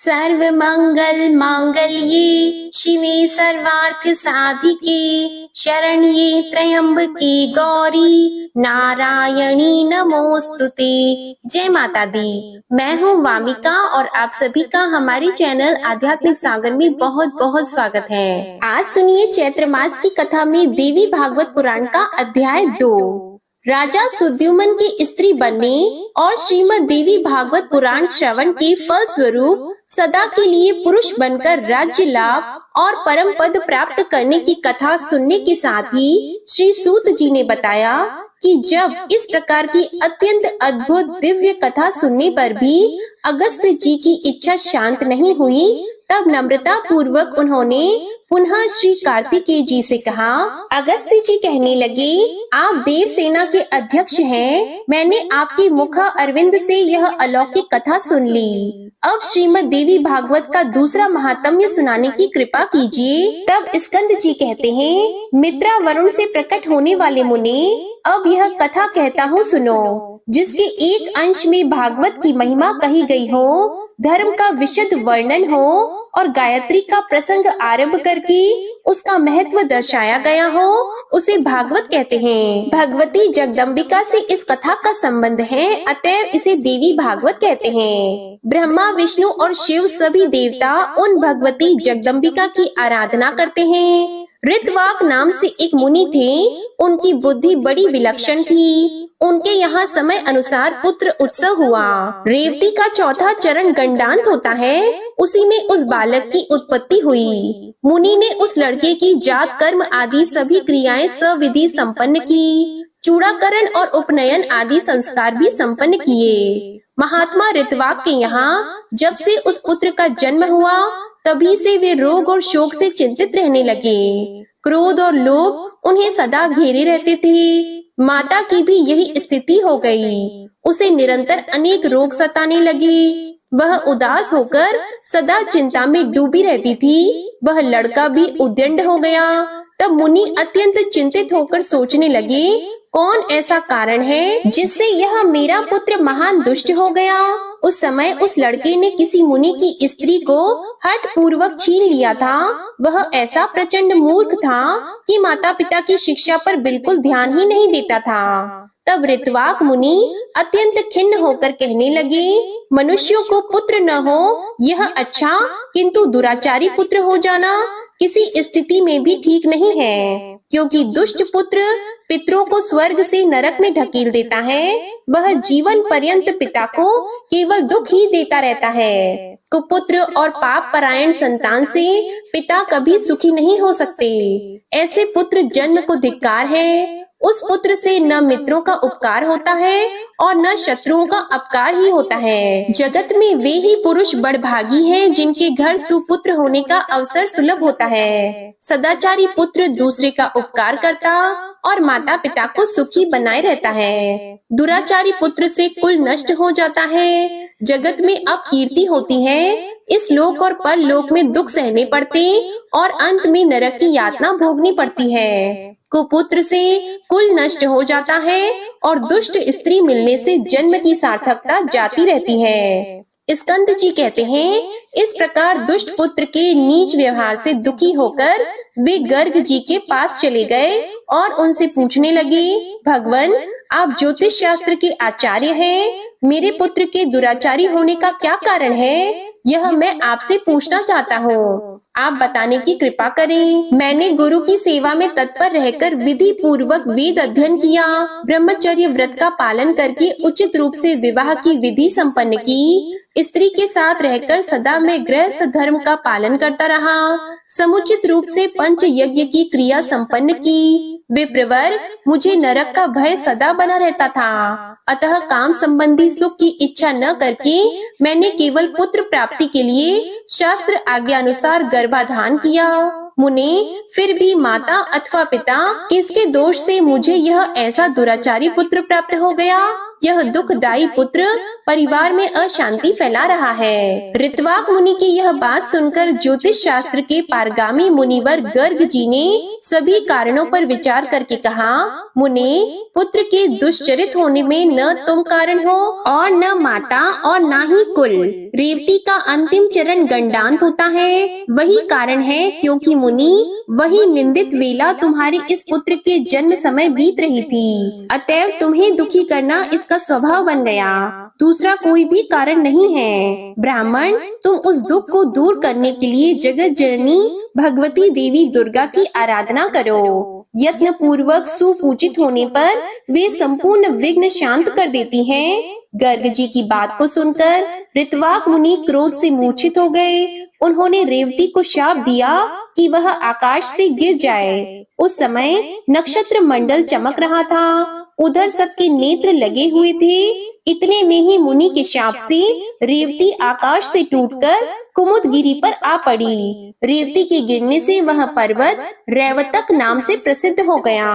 सर्व मंगल मांगल्ये शिवे सर्वार्थ साधिके शरण्ये त्र्यंबके गौरी नारायणी नमोस्तुते। जय माता दी। मैं हूँ वामिका और आप सभी का हमारे चैनल आध्यात्मिक सागर में बहुत बहुत स्वागत है। आज सुनिए चैत्र मास की कथा में देवी भागवत पुराण का अध्याय 2। राजा सुद्युमन की स्त्री बनने और श्रीमद देवी भागवत पुराण श्रवण के फल स्वरूप सदा के लिए पुरुष बनकर राज्य लाभ और परम पद प्राप्त करने की कथा सुनने के साथ ही श्री सूत जी ने बताया कि जब इस प्रकार की अत्यंत अद्भुत दिव्य कथा सुनने पर भी अगस्त्य जी की इच्छा शांत नहीं हुई, तब नम्रता पूर्वक उन्होंने पुनः श्री कार्तिकेय जी से कहा। अगस्त्य जी कहने लगे, आप देव सेना के अध्यक्ष हैं। मैंने आपके मुख अरविंद से यह अलौकिक कथा सुन ली। अब श्रीमद देवी भागवत का दूसरा महात्म्य सुनाने की कृपा कीजिए। तब स्कंद जी कहते हैं, मित्रा वरुण से प्रकट होने वाले मुनि, अब यह कथा कहता हूँ सुनो, जिसके एक अंश में भागवत की महिमा कही गई हो, धर्म का विशद वर्णन हो और गायत्री का प्रसंग आरंभ करके उसका महत्व दर्शाया गया हो, उसे भागवत कहते हैं। भगवती जगदम्बिका से इस कथा का संबंध है, अतएव इसे देवी भागवत कहते हैं। ब्रह्मा विष्णु और शिव सभी देवता उन भगवती जगदम्बिका की आराधना करते हैं। ऋतवाक नाम से एक मुनि थे, उनकी बुद्धि बड़ी विलक्षण थी। उनके यहाँ समय अनुसार पुत्र उत्सव हुआ। रेवती का चौथा चरण गंडांत होता है, उसी में उस बालक की उत्पत्ति हुई। मुनि ने उस लड़के की जात कर्म आदि सभी क्रियाएं सविधि संपन्न की। चूड़ाकरण और उपनयन आदि संस्कार भी संपन्न किए। महात्मा ऋतवाक के यहाँ जब से उस पुत्र का जन्म हुआ, तभी से वे रोग और शोक से चिंतित रहने लगे। क्रोध और लोभ उन्हें सदा घेरे रहते थे। माता की भी यही स्थिति हो गई। उसे निरंतर अनेक रोग सताने लगे। वह उदास होकर सदा चिंता में डूबी रहती थी। वह लड़का भी उद्दंड हो गया। तब मुनि अत्यंत चिंतित होकर सोचने लगे, कौन ऐसा कारण है जिससे यह मेरा पुत्र महान दुष्ट हो गया। उस समय उस लड़के ने किसी मुनि की स्त्री को हठ पूर्वक छीन लिया था। वह ऐसा प्रचंड मूर्ख था कि माता पिता की शिक्षा पर बिल्कुल ध्यान ही नहीं देता था। तब ऋतवाक मुनि अत्यंत खिन्न होकर कहने लगे, मनुष्यों को पुत्र न हो यह अच्छा, किंतु दुराचारी पुत्र हो जाना किसी स्थिति में भी ठीक नहीं है, क्योंकि दुष्ट पुत्र पितरों को स्वर्ग से नरक में ढकेल देता है। वह जीवन पर्यंत पिता को केवल दुख ही देता रहता है। कुपुत्र और पाप परायण संतान से पिता कभी सुखी नहीं हो सकते। ऐसे पुत्र जन्म को धिक्कार है। उस पुत्र से न मित्रों का उपकार होता है और न शत्रुओं का अपकार ही होता है। जगत में वे ही पुरुष बड़भागी हैं जिनके घर सुपुत्र होने का अवसर सुलभ होता है। सदाचारी पुत्र दूसरे का उपकार करता और माता पिता को सुखी बनाए रहता है। दुराचारी पुत्र से कुल नष्ट हो जाता है। जगत में अपकीर्ति होती है। इस लोक और परलोक में दुख सहने पड़ते और अंत में नरक की यातना भोगनी पड़ती है। कुपुत्र से कुल नष्ट हो जाता है और दुष्ट स्त्री मिलने से जन्म की सार्थकता जाती रहती है। स्कंद जी कहते हैं, इस प्रकार दुष्ट पुत्र के नीच व्यवहार से दुखी होकर वे गर्ग जी के पास चले गए और उनसे पूछने लगे, भगवान आप ज्योतिष शास्त्र के आचार्य हैं, मेरे पुत्र के दुराचारी होने का क्या कारण है, यह मैं आपसे पूछना चाहता हूँ। आप बताने की कृपा करें। मैंने गुरु की सेवा में तत्पर रहकर विधि पूर्वक वेद अध्ययन किया, ब्रह्मचर्य व्रत का पालन करके उचित रूप से विवाह की विधि संपन्न की, स्त्री के साथ रहकर सदा मैं गृहस्थ धर्म का पालन करता रहा, समुचित रूप से पंच यज्ञ की क्रिया संपन्न की। विप्रवर मुझे नरक का भय सदा बना रहता था, अतः काम संबंधी सुख की इच्छा न करके मैंने केवल पुत्र प्राप्ति के लिए शास्त्र आज्ञा अनुसार गर्भाधान किया। मुने, फिर भी माता अथवा पिता किसके दोष से मुझे यह ऐसा दुराचारी पुत्र प्राप्त हो गया? यह दुखदायी पुत्र परिवार में अशांति फैला रहा है। ऋत्वाक मुनि की यह बात सुनकर ज्योतिष शास्त्र के पारगामी मुनिवर गर्ग जी ने सभी कारणों पर विचार करके कहा, मुने, पुत्र के दुष्चरित होने में न तुम कारण हो और न माता और न ही कुल। रेवती का अंतिम चरण गंडांत होता है, वही कारण है क्योंकि मुनि वही निंदित वेला तुम्हारे इस पुत्र के जन्म समय बीत रही थी। अतएव तुम्हें दुखी करना इसका स्वभाव बन गया, दूसरा कोई भी कारण नहीं है। ब्राह्मण, तुम उस दुख को दूर करने के लिए जगत जननी भगवती देवी दुर्गा की आराधना करो। यत्न पूर्वक सुपूजित होने पर वे संपूर्ण विघ्न शांत कर देती हैं। गर्ग जी की बात को सुनकर ऋत्वाक मुनि क्रोध से मूर्छित हो गए। उन्होंने रेवती को शाप दिया कि वह आकाश से गिर जाए। उस समय नक्षत्र मंडल चमक रहा था, उधर सबके नेत्र लगे हुए थे। इतने में ही मुनि के शाप से रेवती आकाश से टूटकर कुमुदगिरी पर आ पड़ी। रेवती के गिरने से वह पर्वत रैवतक नाम से प्रसिद्ध हो गया।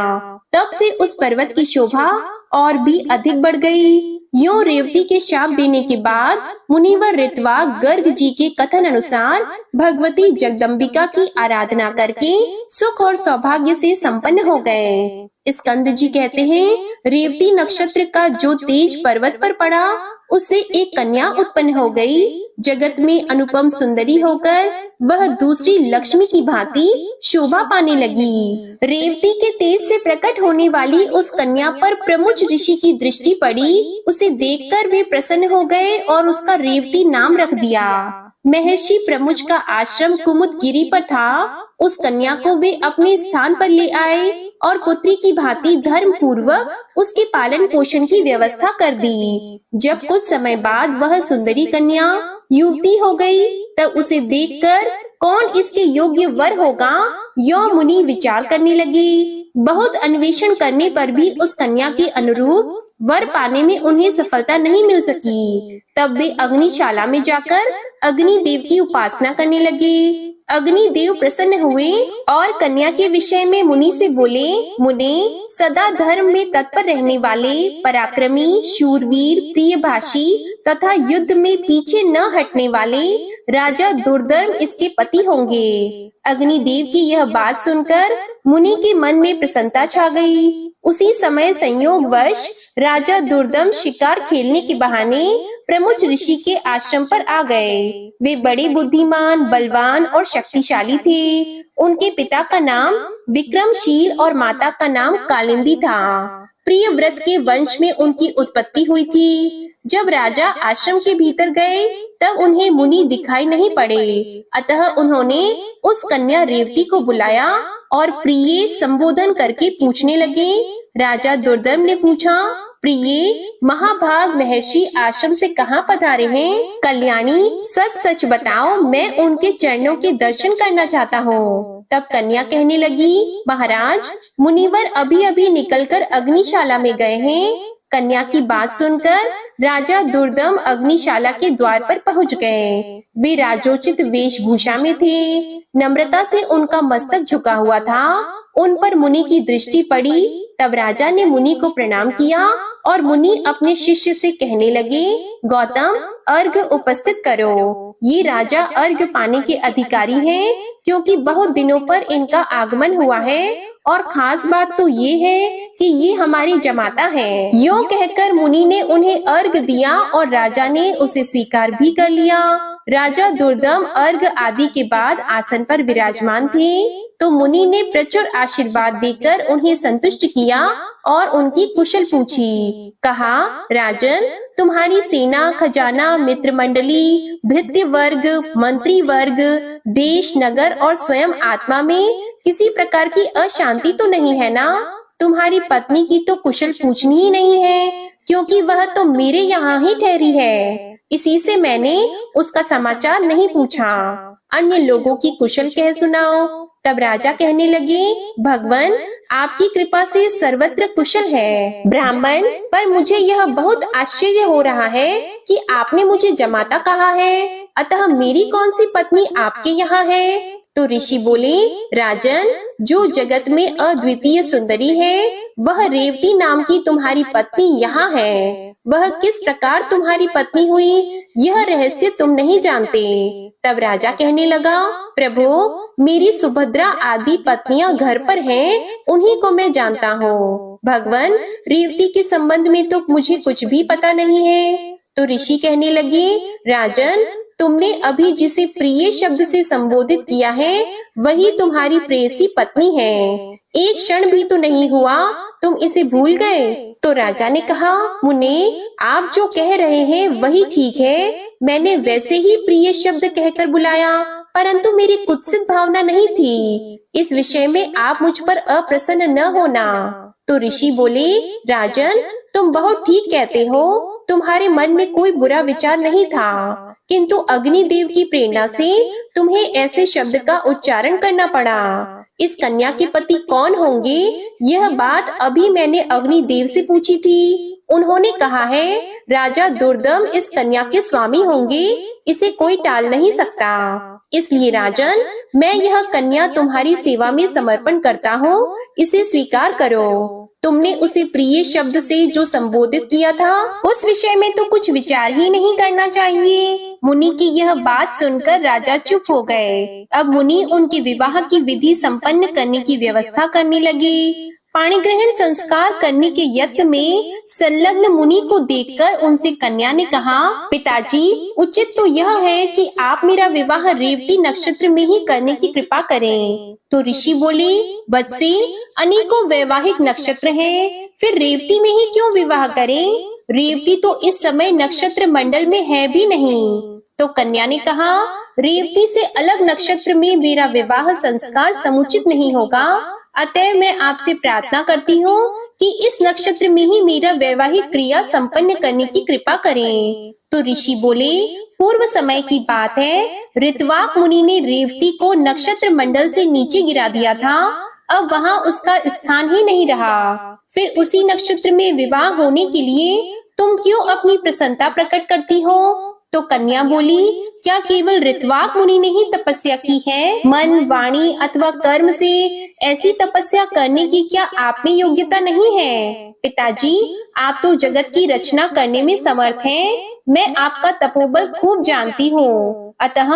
तब से उस पर्वत की शोभा और भी अधिक बढ़ गई। यूं रेवती के शाप देने के बाद मुनिवर ऋत्वाक गर्ग जी के कथन अनुसार भगवती जगदम्बिका की आराधना करके सुख और सौभाग्य से संपन्न हो गए। स्कंद जी कहते हैं, रेवती नक्षत्र का जो तेज पर्वत पर पड़ा, उससे एक कन्या उत्पन्न हो गई। जगत में अनुपम सुंदरी होकर वह दूसरी लक्ष्मी की भांति शोभा पाने लगी। रेवती के तेज से प्रकट होने वाली उस कन्या पर प्रमुच ऋषि की दृष्टि पड़ी। उसे देखकर वे प्रसन्न हो गए और उसका रेवती नाम रख दिया। महर्षि प्रमुच का आश्रम कुमुदगिरी पर था। उस कन्या को वे अपने स्थान पर ले आए और पुत्री की भांति धर्म पूर्वक उसके पालन पोषण की व्यवस्था कर दी। जब कुछ समय बाद वह सुंदरी कन्या युवती हो गई, तब उसे देखकर कौन इसके योग्य वर होगा, यो मुनि विचार करने लगे। बहुत अन्वेषण करने पर भी उस कन्या के अनुरूप वर पाने में उन्हें सफलता नहीं मिल सकी। तब वे अग्निशाला में जाकर अग्नि देव की उपासना करने लगे। अग्नि देव प्रसन्न हुए और कन्या के विषय में मुनि से बोले, मुने, सदा धर्म में तत्पर रहने वाले पराक्रमी, शूरवीर, प्रियभाषी तथा युद्ध में पीछे न हटने वाले राजा दुर्धर्म इसके पति होंगे। अग्निदेव की यह बात सुनकर मुनि के मन में प्रसन्नता छा गई। उसी समय संयोगवश राजा दुर्दम शिकार खेलने के बहाने प्रमुच ऋषि के आश्रम पर आ गए। वे बड़े बुद्धिमान, बलवान और शक्तिशाली थे। उनके पिता का नाम विक्रमशील और माता का नाम कालिंदी था। प्रियव्रत के वंश में उनकी उत्पत्ति हुई थी। जब राजा आश्रम के भीतर गए तब उन्हें मुनि दिखाई नहीं पड़े। अतः उन्होंने उस कन्या रेवती को बुलाया और प्रिय संबोधन करके पूछने लगे। राजा दुर्दम ने पूछा, प्रिय, महाभाग महर्षि आश्रम से कहाँ पधारे हैं? कल्याणी, सच सच बताओ, मैं उनके चरणों के दर्शन करना चाहता हूँ। तब कन्या कहने लगी, महाराज, मुनिवर अभी अभी निकलकर अग्निशाला में गए हैं। कन्या की बात सुनकर राजा दुर्दम अग्निशाला के द्वार पर पहुंच गए। वे राजोचित वेशभूषा में थे। नम्रता से उनका मस्तक झुका हुआ था। उन पर मुनि की दृष्टि पड़ी। तब राजा ने मुनि को प्रणाम किया और मुनि अपने शिष्य से कहने लगे, गौतम, अर्घ उपस्थित करो। ये राजा अर्घ पाने के अधिकारी हैं, क्योंकि बहुत दिनों पर इनका आगमन हुआ है और खास बात तो ये है कि ये हमारी जमाता है। यूं कहकर मुनि ने उन्हें अर्घ दिया और राजा ने उसे स्वीकार भी कर लिया। राजा दुर्दम अर्घ आदि के बाद आसन पर विराजमान थे, तो मुनि ने प्रचुर आशीर्वाद देकर उन्हें संतुष्ट किया और उनकी कुशल पूछी। कहा, राजन, तुम्हारी सेना, खजाना, मित्र मंडली, भृत्य वर्ग, मंत्री वर्ग, देश, नगर और स्वयं आत्मा में किसी प्रकार की अशांति तो नहीं है ना? तुम्हारी पत्नी की तो कुशल पूछनी ही नहीं है, क्योंकि वह तो मेरे यहाँ ही ठहरी है। इसी से मैंने उसका समाचार नहीं पूछा। अन्य लोगों की कुशल कह सुनाओ। तब राजा कहने लगे, भगवान, आपकी कृपा से सर्वत्र कुशल है। ब्राह्मण, पर मुझे यह बहुत आश्चर्य हो रहा है कि आपने मुझे जमाता कहा है, अतः मेरी कौन सी पत्नी आपके यहाँ है? तो ऋषि बोले, राजन, जो जगत में अद्वितीय सुंदरी है वह रेवती नाम की तुम्हारी पत्नी यहाँ है। वह किस प्रकार तुम्हारी पत्नी हुई यह रहस्य तुम नहीं जानते। तब राजा कहने लगा, प्रभु, मेरी सुभद्रा आदि पत्नियां घर पर हैं, उन्हीं को मैं जानता हूँ। भगवान, रेवती के संबंध में तो मुझे कुछ भी पता नहीं है। तो ऋषि कहने लगे, राजन, तुमने अभी जिसे प्रिय शब्द से संबोधित किया है वही तुम्हारी प्रेयसी पत्नी है। एक क्षण भी तो नहीं हुआ तुम इसे भूल गए। तो राजा ने कहा, मुने, आप जो कह रहे हैं वही ठीक है। मैंने वैसे ही प्रिय शब्द कहकर बुलाया, परंतु मेरी कुत्सित भावना नहीं थी। इस विषय में आप मुझ पर अप्रसन्न न होना। तो ऋषि बोले, राजन, तुम बहुत ठीक कहते हो। तुम्हारे मन में कोई बुरा विचार नहीं था, किंतु अग्निदेव की प्रेरणा से तुम्हें ऐसे शब्द का उच्चारण करना पड़ा। इस कन्या के पति कौन होंगे यह बात अभी मैंने अग्निदेव से पूछी थी। उन्होंने कहा है, राजा दुर्दम इस कन्या के स्वामी होंगे, इसे कोई टाल नहीं सकता। इसलिए राजन, मैं यह कन्या तुम्हारी सेवा में समर्पण करता हूँ, इसे स्वीकार करो। तुमने उसे प्रिय शब्द से जो संबोधित किया था उस विषय में तो कुछ विचार ही नहीं करना चाहिए। मुनि की यह बात सुनकर राजा चुप हो गए। अब मुनि उनके विवाह की विधि संपन्न करने की व्यवस्था करने लगे। पाणी ग्रहण संस्कार करने के यत्न में संलग्न मुनि को देखकर उनसे कन्या ने कहा, पिताजी, उचित तो यह है कि आप मेरा विवाह रेवती नक्षत्र में ही करने की कृपा करें। तो ऋषि बोले, वत्से, अनेकों वैवाहिक नक्षत्र हैं, फिर रेवती में ही क्यों विवाह करें? रेवती तो इस समय नक्षत्र मंडल में है भी नहीं। तो कन्या ने कहा, रेवती से अलग नक्षत्र में मेरा विवाह संस्कार समुचित नहीं होगा, अतः मैं आपसे प्रार्थना करती हूँ कि इस नक्षत्र में ही मेरा वैवाहिक क्रिया संपन्न करने की कृपा करें। तो ऋषि बोले, पूर्व समय की बात है, ऋत्वाक मुनि ने रेवती को नक्षत्र मंडल से नीचे गिरा दिया था। अब वहाँ उसका स्थान ही नहीं रहा। फिर उसी नक्षत्र में विवाह होने के लिए तुम क्यों अपनी प्रसन्नता प्रकट करती हो? तो कन्या बोली, क्या केवल ऋत्वाक मुनि ने ही तपस्या की है? मन, वाणी अथवा कर्म से ऐसी तपस्या करने की क्या आप में योग्यता नहीं है? पिताजी, आप तो जगत की रचना करने में समर्थ हैं। मैं आपका तपोबल खूब जानती हूँ। अतः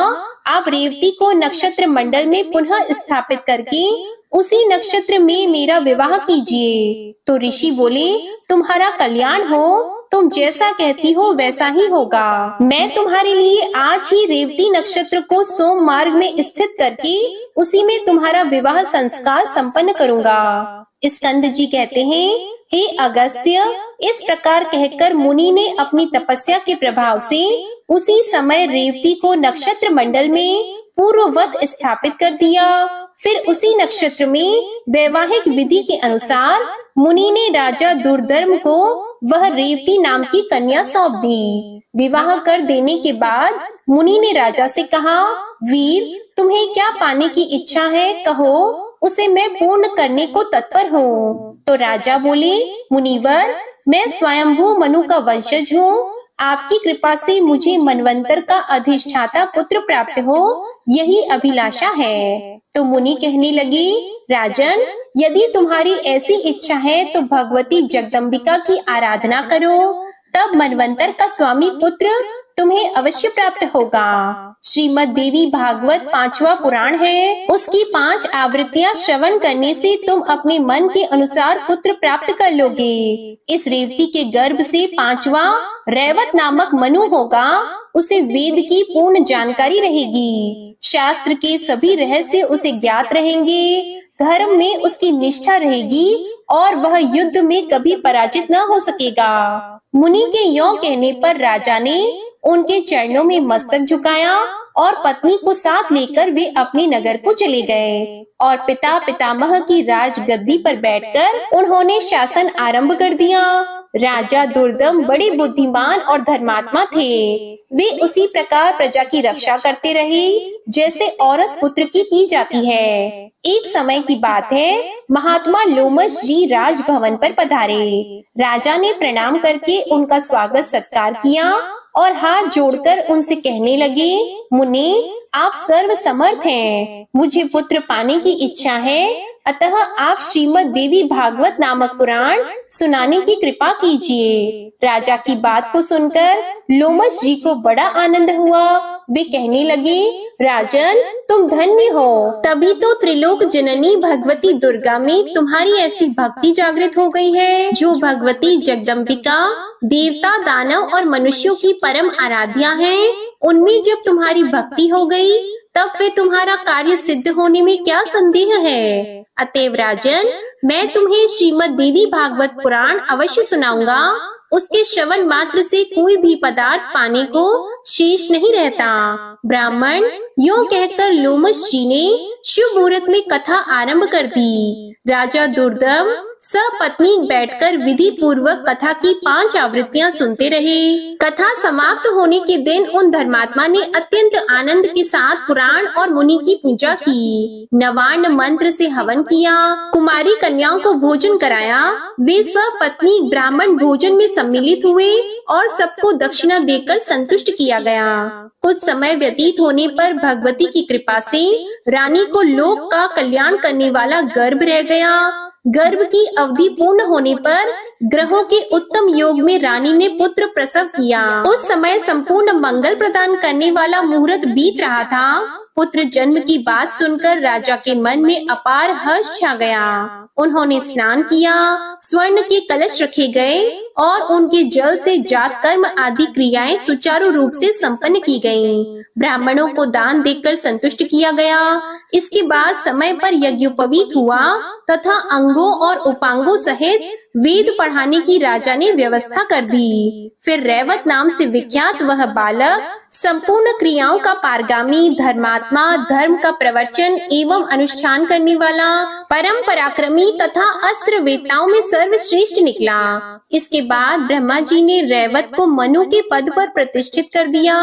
आप रेवती को नक्षत्र मंडल में पुनः स्थापित करके उसी नक्षत्र में मेरा विवाह कीजिए। तो ऋषि बोले, तुम्हारा कल्याण हो, तुम जैसा कहती हो वैसा ही होगा। मैं तुम्हारे लिए आज ही रेवती नक्षत्र को सोम मार्ग में स्थित करके उसी में तुम्हारा विवाह संस्कार संपन्न करूंगा। स्कंद जी कहते हैं, हे अगस्त्य, इस प्रकार कहकर मुनि ने अपनी तपस्या के प्रभाव से उसी समय रेवती को नक्षत्र मंडल में पूर्ववत स्थापित कर दिया। फिर उसी नक्षत्र में वैवाहिक विधि के अनुसार मुनि ने राजा दुर्धर्म को वह रेवती नाम की कन्या सौंप दी। विवाह कर देने के बाद मुनि ने राजा से कहा, वीर, तुम्हें क्या पाने की इच्छा है, कहो, उसे मैं पूर्ण करने को तत्पर हूँ। तो राजा बोले, मुनिवर, मैं स्वयंभू मनु का वंशज हूँ। आपकी कृपा से मुझे मनवंतर का अधिष्ठाता पुत्र प्राप्त हो, यही अभिलाषा है। तो मुनि कहने लगे, राजन, यदि तुम्हारी ऐसी इच्छा है तो भगवती जगदम्बिका की आराधना करो, तब मनवंतर का स्वामी पुत्र तुम्हें अवश्य प्राप्त होगा। श्रीमद देवी भागवत 5वां पुराण है, उसकी 5 आवृत्तियां श्रवण करने से तुम अपने मन के अनुसार पुत्र प्राप्त कर लोगे। इस रेवती के गर्भ से 5वां रैवत नामक मनु होगा, उसे वेद की पूर्ण जानकारी रहेगी, शास्त्र के सभी रहस्य उसे ज्ञात रहेंगे, धर्म में उसकी निष्ठा रहेगी और वह युद्ध में कभी पराजित न हो सकेगा। मुनि के यों कहने पर राजा ने उनके चरणों में मस्तक झुकाया और पत्नी को साथ लेकर वे अपने नगर को चले गए और पिता पितामह की राजगद्दी पर बैठकर उन्होंने शासन आरंभ कर दिया। राजा दुर्दम बड़े बुद्धिमान और धर्मात्मा थे। वे उसी प्रकार प्रजा की रक्षा करते रहे जैसे औरस पुत्र की जाती है। एक समय की बात है, महात्मा लोमश जी राजभवन पर पधारे। राजा ने प्रणाम करके उनका स्वागत सत्कार किया और हाथ जोड़कर उनसे कहने लगे, मुनि, आप सर्व समर्थ हैं। मुझे पुत्र पाने की इच्छा है, अतः आप श्रीमद् देवी भागवत नामक पुराण सुनाने की कृपा कीजिए। राजा की बात को सुनकर लोमश जी को बड़ा आनंद हुआ। वे कहने लगे, राजन तुम धन्य हो। तभी तो त्रिलोक जननी भगवती दुर्गा में तुम्हारी ऐसी भक्ति जागृत हो गई है। जो भगवती जगदम्बिका देवता, दानव और मनुष्यों की परम आराध्या है, उनमें जब तुम्हारी भक्ति हो गई तब फिर तुम्हारा कार्य सिद्ध होने में क्या संदेह है। अतएव राजन, मैं तुम्हें श्रीमद् देवी भागवत पुराण अवश्य सुनाऊंगा। उसके श्रवण मात्र से कोई भी पदार्थ पाने को शेष नहीं रहता। ब्राह्मण यूं कहकर लोमश जी ने शुभ मुहूर्त में कथा आरंभ कर दी। राजा दुर्दम सपत्नी बैठकर विधि पूर्वक कथा की 5 आवृत्तियां सुनते रहे। कथा समाप्त होने के दिन उन धर्मात्मा ने अत्यंत आनंद के साथ पुराण और मुनि की पूजा की, नवान्न मंत्र से हवन किया, कुमारी कन्याओं को भोजन कराया। वे सपत्नी ब्राह्मण भोजन में सम्मिलित हुए और सबको दक्षिणा देकर संतुष्ट किया गया। कुछ समय व्यतीत होने पर भगवती की कृपा से रानी को लोक का कल्याण करने वाला गर्भ रह गया। गर्भ की अवधि पूर्ण होने पर ग्रहों के उत्तम योग में रानी ने पुत्र प्रसव किया। उस समय संपूर्ण मंगल प्रदान करने वाला मुहूर्त बीत रहा था। पुत्र जन्म की बात सुनकर राजा के मन में अपार हर्ष छा गया। उन्होंने स्नान किया, स्वर्ण के कलश रखे गए और उनके जल से जात कर्म आदि क्रियाएं सुचारू रूप से संपन्न की गईं। ब्राह्मणों को दान देकर संतुष्ट किया गया। इसके बाद समय पर यज्ञोपवीत हुआ तथा अंगों और उपांगों सहित वेद पढ़ाने की राजा ने व्यवस्था कर दी। फिर रैवत नाम से विख्यात वह बालक संपूर्ण क्रियाओं का पारगामी, धर्मात्मा, धर्म का प्रवचन एवं अनुष्ठान करने वाला, परम पराक्रमी तथा अस्त्र वेताओं में सर्वश्रेष्ठ निकला। इसके बाद ब्रह्मा जी ने रैवत को मनु के पद पर प्रतिष्ठित कर दिया।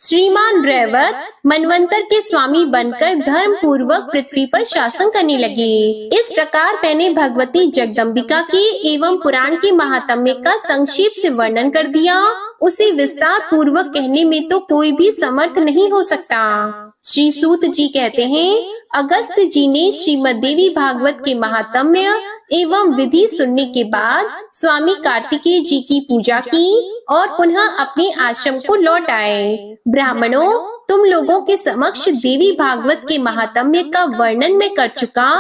श्रीमान रैवत मनवंतर के स्वामी बनकर धर्म पूर्वक पृथ्वी पर शासन करने लगे। इस प्रकार मैंने भगवती जगदम्बिका के एवं पुराण के महात्म्य का संक्षेप से वर्णन कर दिया। उसे विस्तार पूर्वक कहने में तो कोई भी समर्थ नहीं हो सकता। श्री सूत जी कहते हैं, अगस्त जी ने श्रीमद् देवी भागवत के महात्म्य एवं विधि सुनने के बाद स्वामी कार्तिकेय जी की पूजा की और पुनः अपने आश्रम को लौट आए। ब्राह्मणों, तुम लोगों के समक्ष देवी भागवत के महात्म्य का वर्णन मैं कर चुका।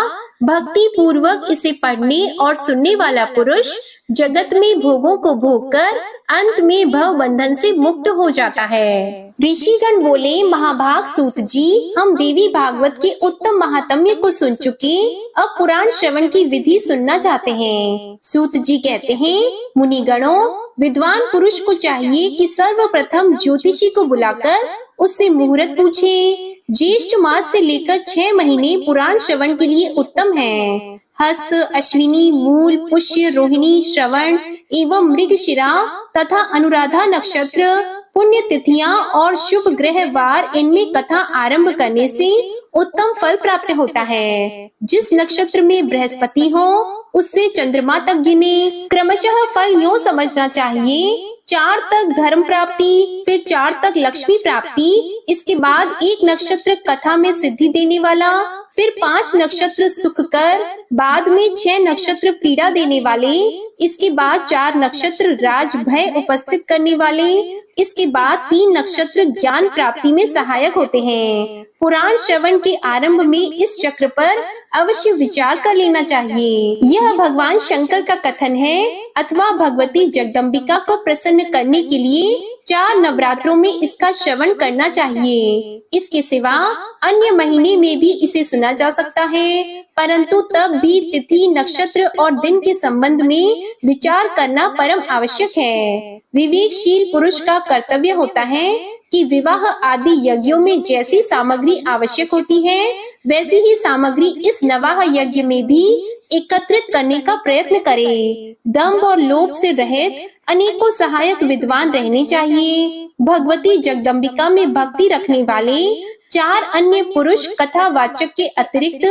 भक्ति पूर्वक इसे पढ़ने और सुनने वाला पुरुष जगत में भोगों को भोगकर अंत में भव बंधन से मुक्त हो जाता है। ऋषिगण बोले, महाभाग सूत जी, हम देवी भागवत के उत्तम महात्म्य को सुन चुके, अब पुराण श्रवण की विधि सुनना चाहते हैं। सूत जी कहते हैं, मुनिगणों, विद्वान पुरुष को चाहिए कि सर्वप्रथम ज्योतिषी को बुलाकर उससे मुहूर्त पूछे। ज्येष्ठ मास से लेकर 6 महीने पुराण श्रवण के लिए उत्तम है। हस्त, अश्विनी, मूल, पुष्य, रोहिणी, श्रवण एवं मृगशिरा तथा अनुराधा नक्षत्र, पुण्य तिथियां और शुभ ग्रह वार, इनमें कथा आरंभ करने से उत्तम फल प्राप्त होता है। जिस नक्षत्र में बृहस्पति हो उससे चंद्रमा तक गिने। क्रमशः फल यूं समझना चाहिए, 4 तक धर्म प्राप्ति, फिर 4 तक लक्ष्मी प्राप्ति, इसके बाद 1 नक्षत्र कथा में सिद्धि देने वाला, फिर 5 नक्षत्र सुख कर, बाद में 6 नक्षत्र पीड़ा देने वाले, इसके बाद 4 नक्षत्र राज भय उपस्थित करने वाले, इसके बाद 3 नक्षत्र ज्ञान प्राप्ति में सहायक होते हैं। पुराण श्रवण के आरंभ में इस चक्र पर अवश्य विचार कर लेना चाहिए। यह भगवान शंकर का कथन है अथवा भगवती जगदम्बिका को प्रसन्न करने के लिए 4 नवरात्रों में इसका श्रवण करना चाहिए। इसके सिवा अन्य महीने में भी इसे सुना जा सकता है, परंतु तब भी तिथि, नक्षत्र और दिन के संबंध में विचार करना परम आवश्यक है। विवेकशील पुरुष का कर्तव्य होता है कि विवाह आदि यज्ञों में जैसी सामग्री आवश्यक होती है, वैसी ही सामग्री इस नवाह यज्ञ में भी एकत्रित करने का प्रयत्न करे। दंभ और लोभ से रहित अनेकों सहायक विद्वान रहने चाहिए। भगवती जगदम्बिका में भक्ति रखने वाले 4 अन्य पुरुष कथा वाचक के अतिरिक्त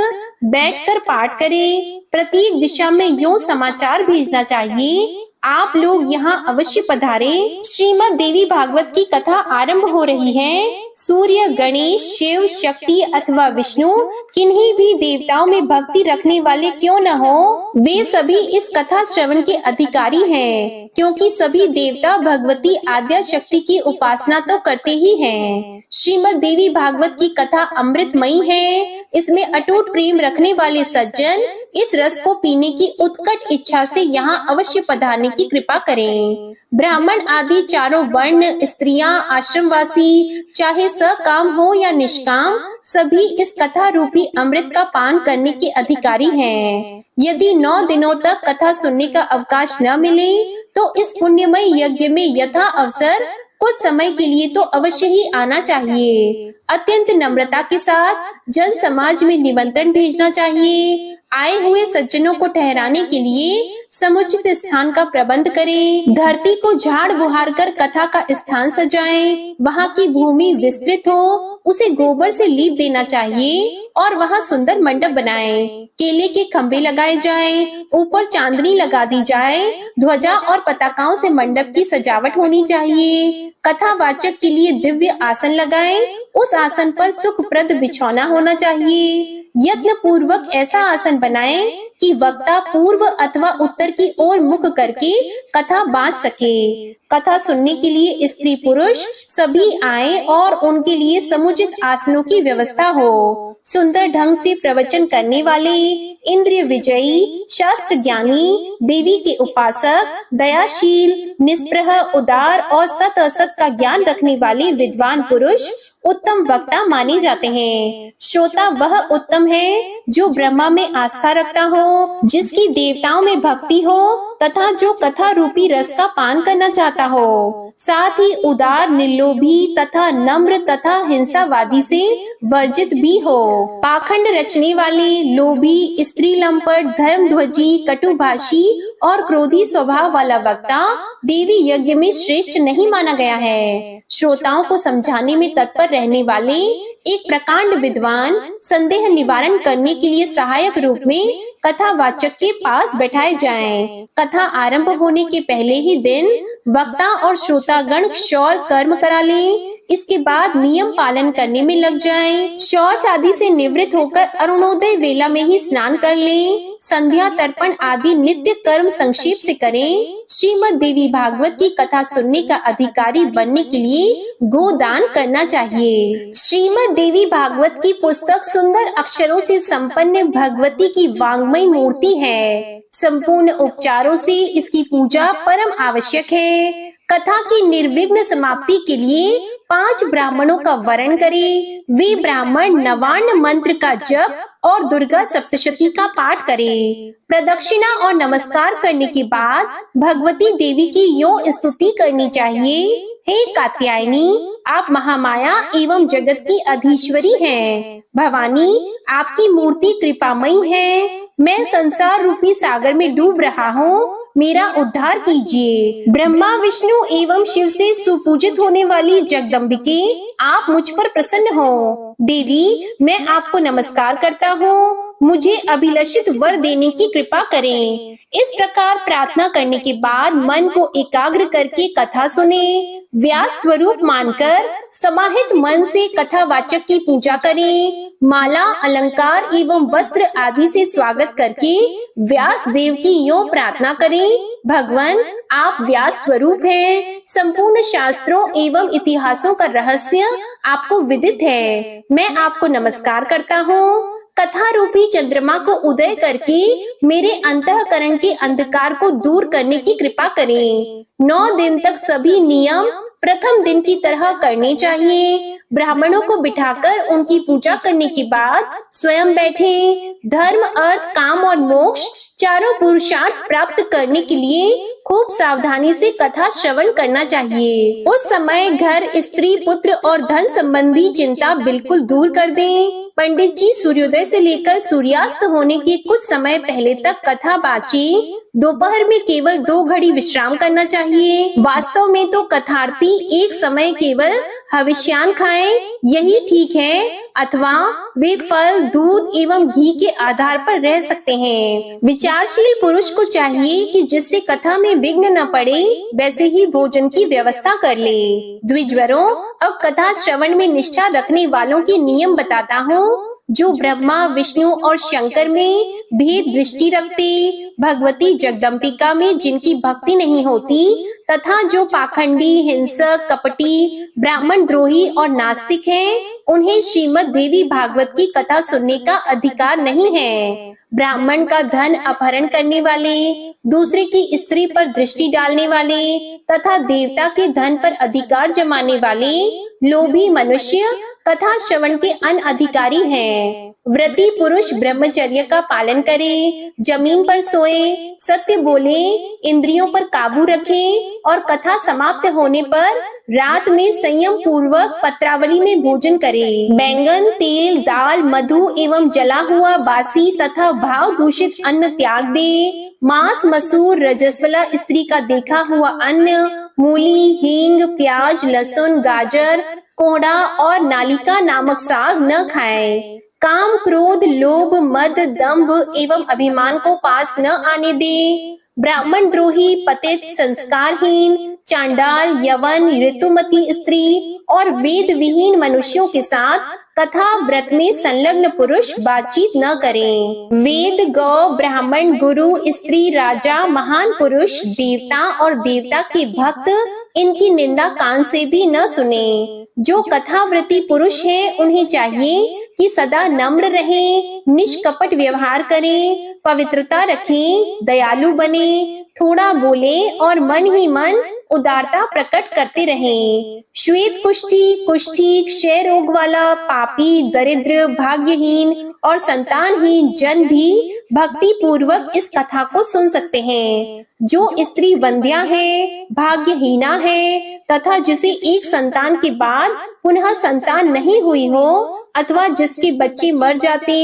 बैठकर पाठ करें। प्रत्येक दिशा में यूं समाचार भेजना चाहिए, आप लोग यहाँ अवश्य पधारे। श्रीमद् देवी भागवत की कथा आरंभ हो रही है। सूर्य, गणेश, शिव, शक्ति अथवा विष्णु, किन्हीं भी देवताओं में भक्ति रखने वाले क्यों न हो, वे सभी इस कथा श्रवण के अधिकारी हैं, क्योंकि सभी देवता भगवती आद्या शक्ति की उपासना तो करते ही हैं। श्रीमद् देवी भागवत की कथा अमृतमयी है। इसमें अटूट प्रेम रखने वाले सज्जन इस रस को पीने की उत्कट इच्छा से यहाँ अवश्य पधारने की कृपा करें। ब्राह्मण आदि चारों वर्ण, स्त्रियां, आश्रमवासी, चाहे सकाम हो या निष्काम, सभी इस कथा रूपी अमृत का पान करने के अधिकारी हैं। यदि 9 दिनों तक कथा सुनने का अवकाश न मिले तो इस पुण्यमय यज्ञ में यथा अवसर कुछ समय के लिए तो अवश्य ही आना चाहिए। अत्यंत नम्रता के साथ जन समाज में निमंत्रण भेजना चाहिए। आए हुए सज्जनों को ठहराने के लिए समुचित स्थान का प्रबंध करें। धरती को झाड़ बुहार कर कथा का स्थान सजाएं। वहाँ की भूमि विस्तृत हो, उसे गोबर से लीप देना चाहिए और वहाँ सुंदर मंडप बनाएं। केले के खंभे लगाए जाएं, ऊपर चांदनी लगा दी जाए, ध्वजा और पताकाओं से मंडप की सजावट होनी चाहिए। कथावाचक के लिए दिव्य आसन लगाएं, उस आसन पर सुखप्रद बिछौना होना चाहिए। यत्न पूर्वक ऐसा आसन बनाएं कि वक्ता पूर्व अथवा उत्तर की ओर मुख करके कथा बांध सके। कथा सुनने के लिए स्त्री पुरुष सभी आए और उनके लिए समुचित आसनों की व्यवस्था हो। सुंदर ढंग से प्रवचन करने वाले, इंद्रिय विजयी, शास्त्र ज्ञानी, देवी के उपासक, दयाशील, निष्प्रह, उदार और सत असत का ज्ञान रखने वाले विद्वान पुरुष उत्तम वक्ता माने जाते हैं। श्रोता वह उत्तम है जो ब्रह्मा में आस्था रखता हो, जिसकी देवताओं में भक्ति हो तथा जो कथा रूपी रस का पान करना चाहता हो। साथ ही उदार, निर्लोभी तथा नम्र तथा हिंसावादी से वर्जित भी हो। पाखंड रचने वाले, लोभी, स्त्री लंपट, धर्मध्वजी, कटुभाषी और क्रोधी स्वभाव वाला वक्ता देवी यज्ञ में श्रेष्ठ नहीं माना गया है। श्रोताओं को समझाने में तत्पर रहने वाले एक प्रकांड विद्वान संदेह निवारण करने के लिए सहायक रूप में कथावाचक के पास बैठाए जाएं। कथा आरंभ होने के पहले ही दिन वक्ता और श्रोतागण क्षौर कर्म करा लें। इसके बाद नियम पालन करने में लग जाएं। शौच आदि से निवृत्त होकर अरुणोदय वेला में ही स्नान कर लें। संध्या तर्पण आदि नित्य कर्म संक्षेप से करें। श्रीमद् देवी भागवत की कथा सुनने का अधिकारी बनने के लिए गोदान करना चाहिए। श्रीमद् देवी भागवत की पुस्तक सुंदर अक्षरों से संपन्न भगवती की वाङ्मयी मूर्ति है। संपूर्ण उपचारों से इसकी पूजा परम आवश्यक है। कथा की निर्विघ्न समाप्ति के लिए 5 ब्राह्मणों का वरण करें। वे ब्राह्मण नवान्न मंत्र का जप और दुर्गा सप्तशती का पाठ करें। प्रदक्षिणा और नमस्कार करने के बाद भगवती देवी की यो स्तुति करनी चाहिए। हे कात्यायनी, आप महामाया एवं जगत की अधीश्वरी हैं। भवानी, आपकी मूर्ति कृपामयी है। मैं संसार रूपी सागर में डूब रहा हूँ, मेरा उद्धार कीजिए। ब्रह्मा, विष्णु एवं शिव से सुपूजित होने वाली जगदम्बिके, आप मुझ पर प्रसन्न हो। देवी, मैं आपको नमस्कार करता हूँ, मुझे अभिलषित वर देने की कृपा करें। इस प्रकार प्रार्थना करने के बाद मन को एकाग्र करके कथा सुने। व्यास स्वरूप मानकर समाहित मन से कथावाचक की पूजा करें। माला, अलंकार एवं वस्त्र आदि से स्वागत करके व्यास देव की यो प्रार्थना करें। भगवान, आप व्यास स्वरूप हैं। संपूर्ण शास्त्रों एवं इतिहासों का रहस्य आपको विदित है। मैं आपको नमस्कार करता हूँ। कथा रूपी चंद्रमा को उदय करके मेरे अंतःकरण के अंधकार को दूर करने की कृपा करें। 9 दिन तक सभी नियम प्रथम दिन की तरह करने चाहिए। ब्राह्मणों को बिठाकर उनकी पूजा करने के बाद स्वयं बैठें। धर्म, अर्थ, काम और मोक्ष चारों पुरुषार्थ प्राप्त करने के लिए खूब सावधानी से कथा श्रवण करना चाहिए। उस समय घर, स्त्री, पुत्र और धन संबंधी चिंता बिल्कुल दूर कर दें। पंडित जी सूर्योदय से लेकर सूर्यास्त होने के कुछ समय पहले तक कथा बाँचे। दोपहर में केवल 2 घड़ी विश्राम करना चाहिए। वास्तव में तो कथार्थी एक समय केवल हविष्यान खाएं। खाएं यही ठीक है, अथवा वे फल, दूध एवं घी के आधार पर रह सकते हैं। विचारशील पुरुष को चाहिए कि जिससे कथा में विघ्न न पड़े वैसे ही भोजन की व्यवस्था कर ले। द्विजवरों, अब कथा श्रवण में निष्ठा रखने वालों के नियम बताता हूँ। जो ब्रह्मा, विष्णु और शंकर में भेद दृष्टि रखते, भगवती जगदम्बिका में जिनकी भक्ति नहीं होती, तथा जो पाखंडी, हिंसक, कपटी, ब्राह्मण द्रोही और नास्तिक हैं, उन्हें श्रीमद् देवी भागवत की कथा सुनने का अधिकार नहीं है। ब्राह्मण का धन अपहरण करने वाले, दूसरे की स्त्री पर दृष्टि डालने वाले तथा देवता के धन पर अधिकार जमाने वाले लोभी मनुष्य कथा श्रवण के अनअधिकारी हैं। व्रती पुरुष ब्रह्मचर्य का पालन करे, जमीन पर सोए, सत्य बोले, इंद्रियों पर काबू रखे और कथा समाप्त होने पर रात में संयम पूर्वक पत्रावली में भोजन करे। बैंगन, तेल, दाल, मधु एवं जला हुआ बासी तथा भाव दूषित अन्न त्याग दे। मांस, मसूर, रजस्वला स्त्री का देखा हुआ अन्न, मूली, हींग, प्याज, लहसुन, गाजर, कोहड़ा और नालिका नामक साग न खाएं। काम, क्रोध, लोभ, मद, दंभ एवं अभिमान को पास न आने दे। ब्राह्मण द्रोही, पतित, संस्कारहीन, चांडाल, यवन, ऋतुमती स्त्री और वेद विहीन मनुष्यों के साथ कथा व्रत में संलग्न पुरुष बातचीत न करें। वेद, गौ, ब्राह्मण, गुरु, स्त्री, राजा, महान पुरुष, देवता और देवता के भक्त इनकी निंदा कान से भी न सुने। जो कथाव्रती पुरुष हैं, उन्हें चाहिए कि सदा नम्र रहें, निष्कपट व्यवहार करें, पवित्रता रखें, दयालु बने, थोड़ा बोले और मन ही मन उदारता प्रकट करते रहें। श्वेत कुष्ठी, कुष्ठी, क्षय रोग वाला, पापी, दरिद्र, भाग्यहीन और संतानहीन जन भी भक्ति पूर्वक इस कथा को सुन सकते हैं। जो स्त्री वंध्या है, भाग्यहीना है तथा जिसे एक संतान के बाद पुनः संतान नहीं हुई हो अथवा जिसके बच्चे मर जाते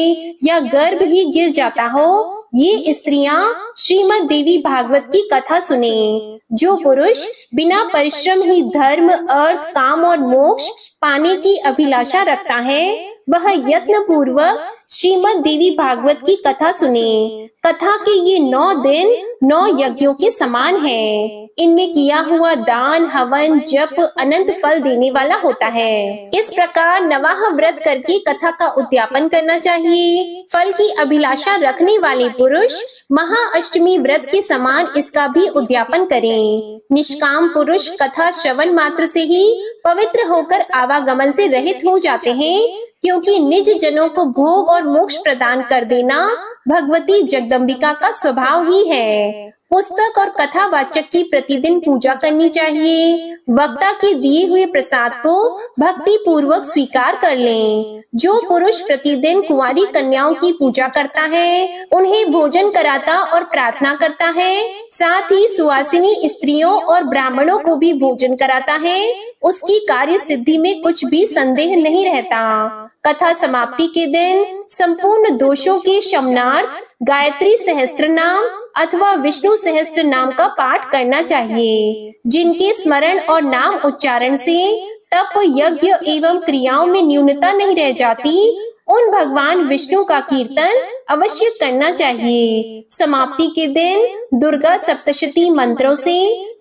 या गर्भ ही गिर जाता हो, ये स्त्रियां श्रीमद् देवी भागवत की कथा सुने। जो पुरुष बिना परिश्रम ही धर्म, अर्थ, काम और मोक्ष पाने की अभिलाषा रखता है, वह यत्न पूर्वक श्रीमद् देवी भागवत की कथा सुने। कथा के ये 9 दिन 9 यज्ञों के समान है। इनमें किया हुआ दान, हवन, जप अनंत फल देने वाला होता है। इस प्रकार नवाह व्रत करके कथा का उद्यापन करना चाहिए। फल की अभिलाषा रखने वाले पुरुष महाअष्टमी व्रत के समान इसका भी उद्यापन करें। निष्काम पुरुष कथा श्रवण मात्र से ही पवित्र होकर आवागमन से रहित हो जाते हैं, क्योंकि निज जनों को भोग और मोक्ष प्रदान कर देना भगवती जगदम्बिका का स्वभाव ही है। पुस्तक और कथा वाचक की प्रतिदिन पूजा करनी चाहिए। वक्ता के दिए हुए प्रसाद को भक्ति पूर्वक स्वीकार कर लें। जो पुरुष प्रतिदिन कुंवारी कन्याओं की पूजा करता है, उन्हें भोजन कराता और प्रार्थना करता है, साथ ही सुवासिनी स्त्रियों और ब्राह्मणों को भी भोजन कराता है, उसकी कार्य सिद्धि में कुछ भी संदेह नहीं रहता। कथा समाप्ति के दिन संपूर्ण दोषों के शमनार्थ गायत्री सहस्त्र नाम अथवा विष्णु सहस्त्र नाम का पाठ करना चाहिए। जिनके स्मरण और नाम उच्चारण से तप, यज्ञ एवं क्रियाओं में न्यूनता नहीं रह जाती, उन भगवान विष्णु का कीर्तन अवश्य करना चाहिए। समाप्ति के दिन दुर्गा सप्तशती मंत्रों से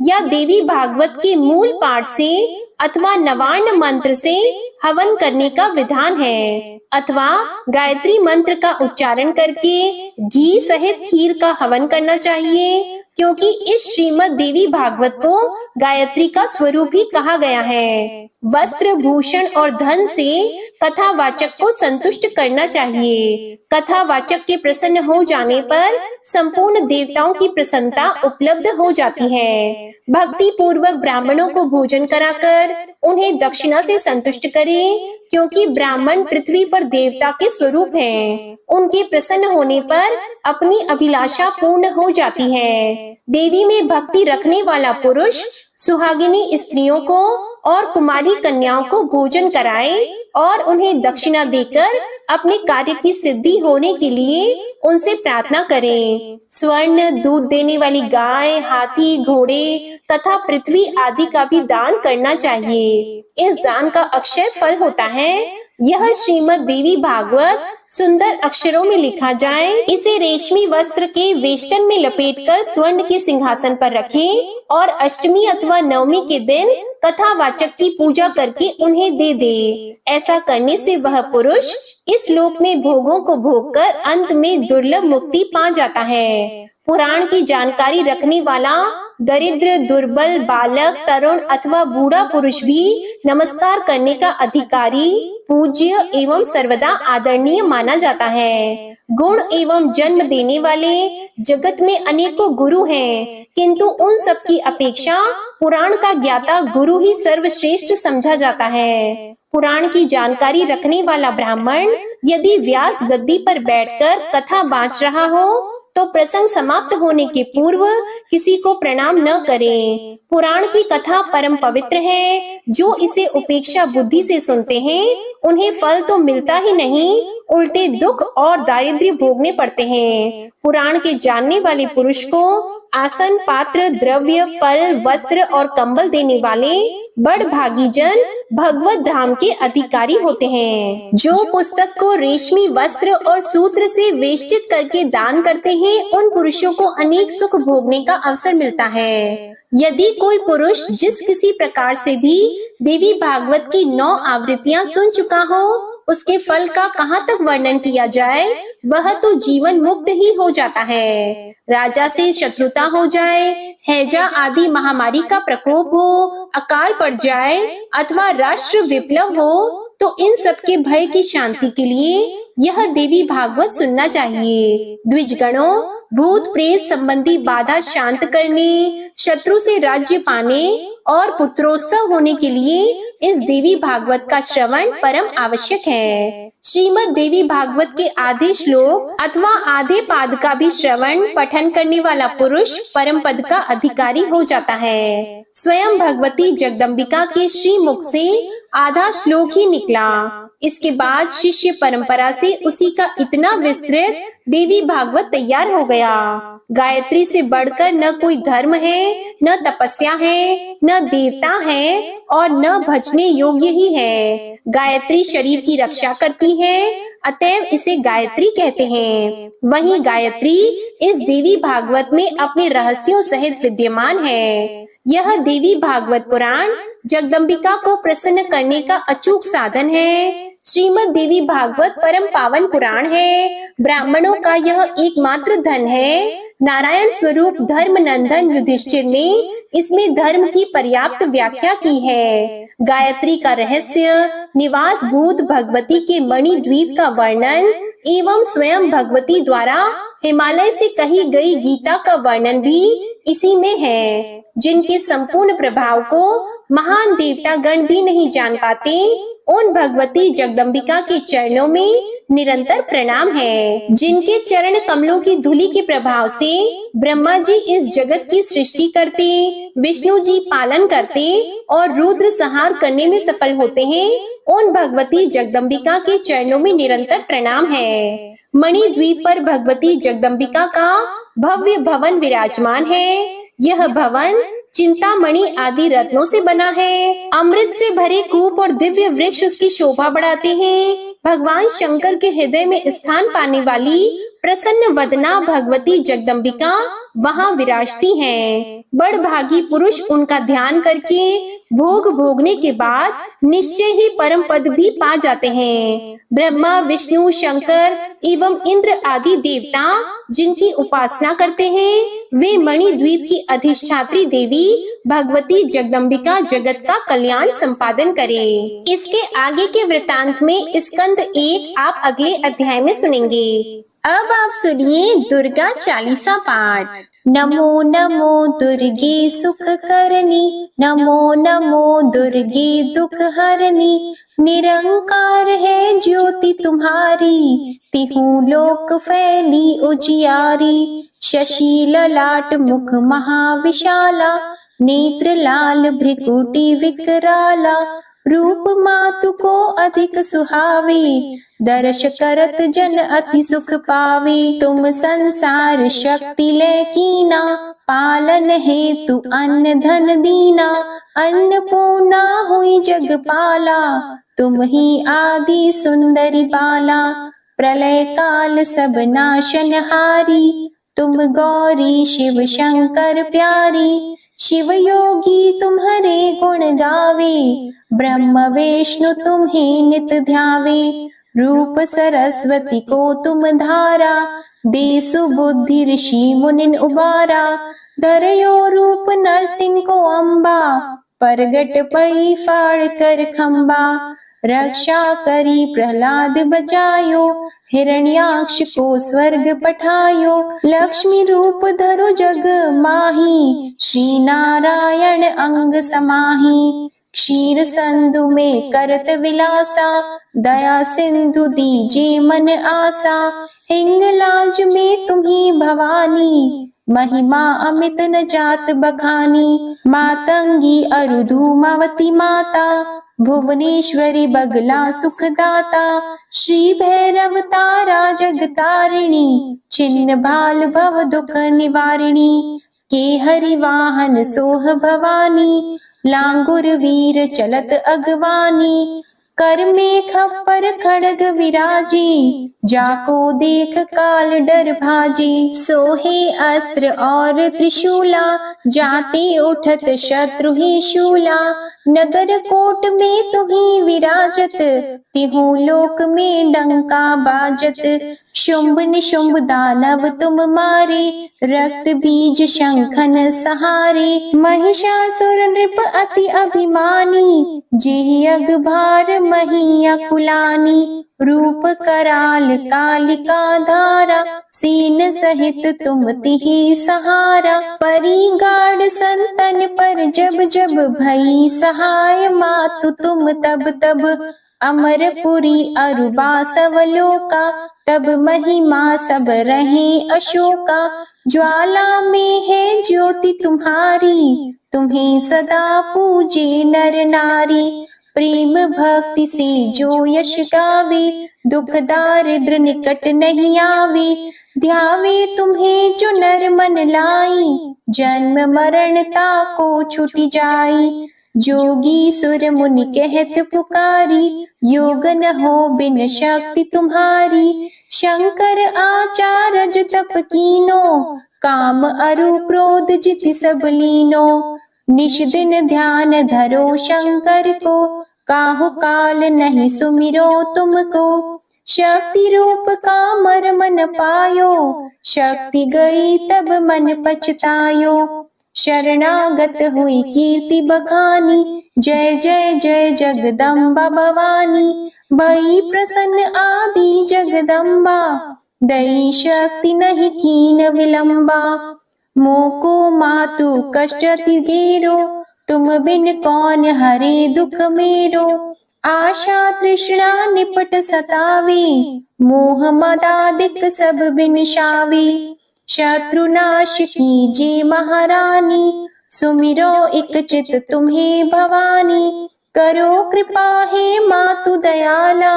या देवी भागवत के मूल पाठ से अथवा नवार्ण मंत्र से हवन करने का विधान है, अथवा गायत्री मंत्र का उच्चारण करके घी सहित खीर का हवन करना चाहिए, क्योंकि इस श्रीमद् देवी भागवत को गायत्री का स्वरूप ही कहा गया है। वस्त्र, भूषण और धन से कथावाचक को संतुष्ट करना चाहिए। कथावाचक के प्रसन्न हो जाने पर संपूर्ण देवताओं की प्रसन्नता उपलब्ध हो जाती है। भक्ति पूर्वक ब्राह्मणों को भोजन कराकर उन्हें दक्षिणा से संतुष्ट करें, क्योंकि ब्राह्मण पृथ्वी पर देवता के स्वरूप हैं। उनके प्रसन्न होने पर अपनी अभिलाषा पूर्ण हो जाती है। देवी में भक्ति रखने वाला पुरुष सुहागिनी स्त्रियों को और कुमारी कन्याओं को भोजन कराए और उन्हें दक्षिणा देकर अपने कार्य की सिद्धि होने के लिए उनसे प्रार्थना करें। स्वर्ण, दूध देने वाली गाय, हाथी, घोड़े तथा पृथ्वी आदि का भी दान करना चाहिए। इस दान का अक्षय फल होता है। यह श्रीमद् देवी भागवत सुंदर अक्षरों में लिखा जाए। इसे रेशमी वस्त्र के वेष्टन में लपेटकर स्वर्ण के सिंहासन पर रखें और अष्टमी अथवा नवमी के दिन कथावाचक की पूजा करके उन्हें दे दे। ऐसा करने से वह पुरुष इस लोक में भोगों को भोगकर अंत में दुर्लभ मुक्ति पा जाता है। पुराण की जानकारी रखने वाला दरिद्र, दुर्बल, बालक, तरुण अथवा बूढ़ा पुरुष भी नमस्कार करने का अधिकारी, पूज्य एवं सर्वदा आदरणीय माना जाता है। गुण एवं जन्म देने वाले जगत में अनेकों गुरु हैं, किंतु उन सब की अपेक्षा पुराण का ज्ञाता गुरु ही सर्वश्रेष्ठ समझा जाता है। पुराण की जानकारी रखने वाला ब्राह्मण यदि व्यास गद्दी पर बैठकर कथा बाँच रहा हो तो प्रसंग समाप्त होने के पूर्व किसी को प्रणाम न करें। पुराण की कथा परम पवित्र है। जो इसे उपेक्षा बुद्धि से सुनते हैं उन्हें फल तो मिलता ही नहीं, उल्टे दुख और दारिद्र्य भोगने पड़ते हैं। पुराण के जानने वाले पुरुष को आसन, पात्र, द्रव्य, फल, वस्त्र और कंबल देने वाले बड़ भागी जन भगवत धाम के अधिकारी होते हैं। जो पुस्तक को रेशमी वस्त्र और सूत्र से वेष्टित करके दान करते हैं उन पुरुषों को अनेक सुख भोगने का अवसर मिलता है। यदि कोई पुरुष जिस किसी प्रकार से भी देवी भागवत की 9 आवृत्तियां सुन चुका हो उसके फल का कहाँ तक वर्णन किया जाए, वह तो जीवन मुक्त ही हो जाता है। राजा से शत्रुता हो जाए, हैजा आदि महामारी का प्रकोप हो, अकाल पड़ जाए अथवा राष्ट्र विप्लव हो तो इन सब के भय की शांति के लिए यह देवी भागवत सुनना चाहिए। द्विजगणों, भूत प्रेत संबंधी बाधा शांत करने, शत्रु से राज्य पाने और पुत्रोत्सव होने के लिए इस देवी भागवत का श्रवण परम आवश्यक है। श्रीमद् देवी भागवत के आधे श्लोक अथवा आधे पाद का भी श्रवण पठन करने वाला पुरुष परम पद का अधिकारी हो जाता है। स्वयं भगवती जगदम्बिका के श्री मुख से आधा श्लोक ही निकला। इसके बाद शिष्य परंपरा से उसी का इतना विस्तृत देवी भागवत तैयार हो गया। गायत्री से बढ़कर न कोई धर्म है, न तपस्या है, न देवता है और न भजने योग्य ही है। गायत्री शरीर की रक्षा करती है, अतएव इसे गायत्री कहते हैं। वहीं गायत्री इस देवी भागवत में अपने रहस्यों सहित विद्यमान है। यह देवी भागवत पुराण जगदम्बिका को प्रसन्न करने का अचूक साधन है। श्रीमद् देवी भागवत परम पावन पुराण है। ब्राह्मणों का यह एकमात्र धन है। नारायण स्वरूप धर्म नंदन युधिष्ठिर ने इसमें धर्म की पर्याप्त व्याख्या की है। गायत्री का रहस्य, निवास भूत भगवती के मणि द्वीप का वर्णन एवं स्वयं भगवती द्वारा हिमालय से कही गई गीता का वर्णन भी इसी में है, जिनके संपूर्ण प्रभाव को महान देवता गण भी नहीं जान पाते। उन भगवती जगदम्बिका के चरणों में निरंतर प्रणाम है, जिनके चरण कमलों की धूलि के प्रभाव से ब्रह्मा जी इस जगत की सृष्टि करते, विष्णु जी पालन करते और रुद्र संहार करने में सफल होते हैं। उन भगवती जगदम्बिका के चरणों में निरंतर प्रणाम है। मणि द्वीप पर भगवती जगदम्बिका का भव्य भवन विराजमान है। यह भवन चिंतामणि आदि रत्नों से बना है। अमृत से भरे कूप और दिव्य वृक्ष उसकी शोभा बढ़ाते हैं। भगवान शंकर के हृदय में स्थान पाने वाली प्रसन्न वदना भगवती जगदम्बिका वहाँ विराजती हैं। बड़ भागी पुरुष उनका ध्यान करके भोग भोगने के बाद निश्चय ही परम पद भी पा जाते हैं। ब्रह्मा, विष्णु, शंकर एवं इंद्र आदि देवता जिनकी उपासना करते हैं वे मणि द्वीप की अधिष्ठात्री देवी भगवती जगदम्बिका जगत का कल्याण संपादन करें। इसके आगे के वृतांत में स्कंद 1 आप अगले अध्याय में सुनेंगे। अब आप सुनिए दुर्गा चालीसा पाठ। नमो नमो दुर्गे सुख करनी, नमो नमो दुर्गे दुख हरनी। निरंकार है ज्योति तुम्हारी, तिहु लोक फैली उजियारी। शशि ललाट मुख महाविशाला, नेत्र लाल भ्रिकुटी विकराला, रूप मातु को अधिक सुहावे, दर्श करत जन अति सुख पावे। तुम संसार शक्ति ले कीना, पालन हेतु अन्न धन दीना, अन्नपूर्णा हुई जगपाला, तुम ही आदि सुंदरी बाला। प्रलय काल सब नाशनहारी, तुम गौरी शिव शंकर प्यारी, शिव योगी तुम्हारे गुण गावे, ब्रह्म विष्णु तुम्हें नित ध्यावे। रूप सरस्वती को तुम धारा, दे सुबुद्धि ऋषि मुनिन उबारा। धरयो रूप नरसिंह को अम्बा, परगट पई फाड़ कर खम्बा। रक्षा करी प्रहलाद बचायो, हिरण्याक्ष को स्वर्ग पठायो। लक्ष्मी रूप धरो जग माही, श्री नारायण अंग समाही। क्षीर संधु में करत विलासा, दया सिंधु दीजे मन आसा। हिंगलाज में तुम्ही भवानी, महिमा अमित न जात बखानी। मातंगी अरुधुमावती माता, भुवनेश्वरी बगला सुखदाता। श्री भैरव तारा जगतारिणी, छिन्न भाल भव दुख निवारिणी। के हरि वाहन सोह भवानी, लांगुर वीर चलत अगवानी। कर में खप्पर खड़ग विराजी, जाको देख काल डर भाजी। सोहे अस्त्र और त्रिशूला, जाते उठत शत्रु ही शूला। नगर कोट में तुम्ही विराजत, तिहु लोक में डंका बाजत। शुंभ निशुंभ दानव तुम मारे, रक्त बीज शंखन सहारे। महिषासुर नृप अति अभिमानी, जेहि अगभार मही अकुलानी। रूप कराल कालिका धारा, सीन सहित तुम तिहि सहारा। परी गाढ़ संतन पर जब जब भई सहाय, मातु तुम तब तब। अमरपुरी अरुबा सवलोका, तब महिमा सब रहे अशोका। ज्वाला में है ज्योति तुम्हारी, तुम्हें सदा पूजे नर नारी। प्रेम भक्ति से जो यश गावे, दुख दारिद्र निकट नहीं आवे। ध्यावे तुम्हें जो नर मन लाई, जन्म मरणता को छुटी जाई। जोगी सुर मुनि कहत पुकारी, योग न हो बिन शक्ति तुम्हारी। शंकर आचारज तप कीनो, काम अरु क्रोध जिति सब लीनो। निश दिन ध्यान धरो शंकर को, काहु काल नहीं सुमिरो तुमको। शक्ति रूप का मर मन पायो, शक्ति गई तब मन पछतायो। शरणागत हुई कीर्ति बखानी, जय जय जय जगदम्बा भवानी। भई प्रसन्न आदि जगदम्बा, दई शक्ति नहीं कीन विलंबा। मोको मातु कष्ट अति घेरो, तुम बिन कौन हरे दुख मेरो। आशा तृष्णा निपट सतावे, मोह मदादिक सब बिनशावे। शत्रुनाश कीजे महारानी, सुमिरो एक चित तुम्हें भवानी। करो कृपा हे मातु दयाला,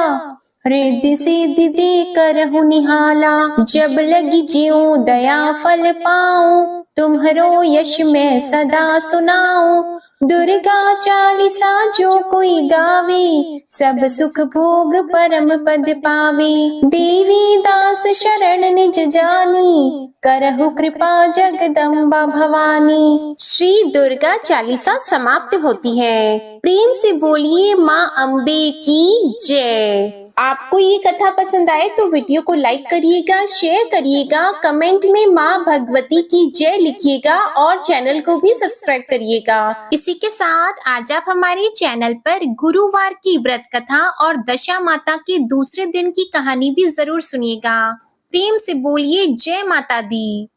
रिद्धि सिद्धि दे करहु निहाला। जब लगी ज्यों दया फल पाऊं, तुम्हरो यश मैं सदा सुनाऊं। दुर्गा चालीसा जो कोई गावे, सब सुख भोग परम पद पावे। देवी दास शरण निज जानी, करहु कृपा जगदम्बा भवानी। श्री दुर्गा चालीसा समाप्त होती है। प्रेम से बोलिए माँ अम्बे की जय। आपको ये कथा पसंद आए तो वीडियो को लाइक करिएगा, शेयर करिएगा, कमेंट में माँ भगवती की जय लिखिएगा और चैनल को भी सब्सक्राइब करिएगा। इसी के साथ आज आप हमारे चैनल पर गुरुवार की व्रत कथा और दशा माता के दूसरे दिन की कहानी भी जरूर सुनिएगा। प्रेम से बोलिए जय माता दी।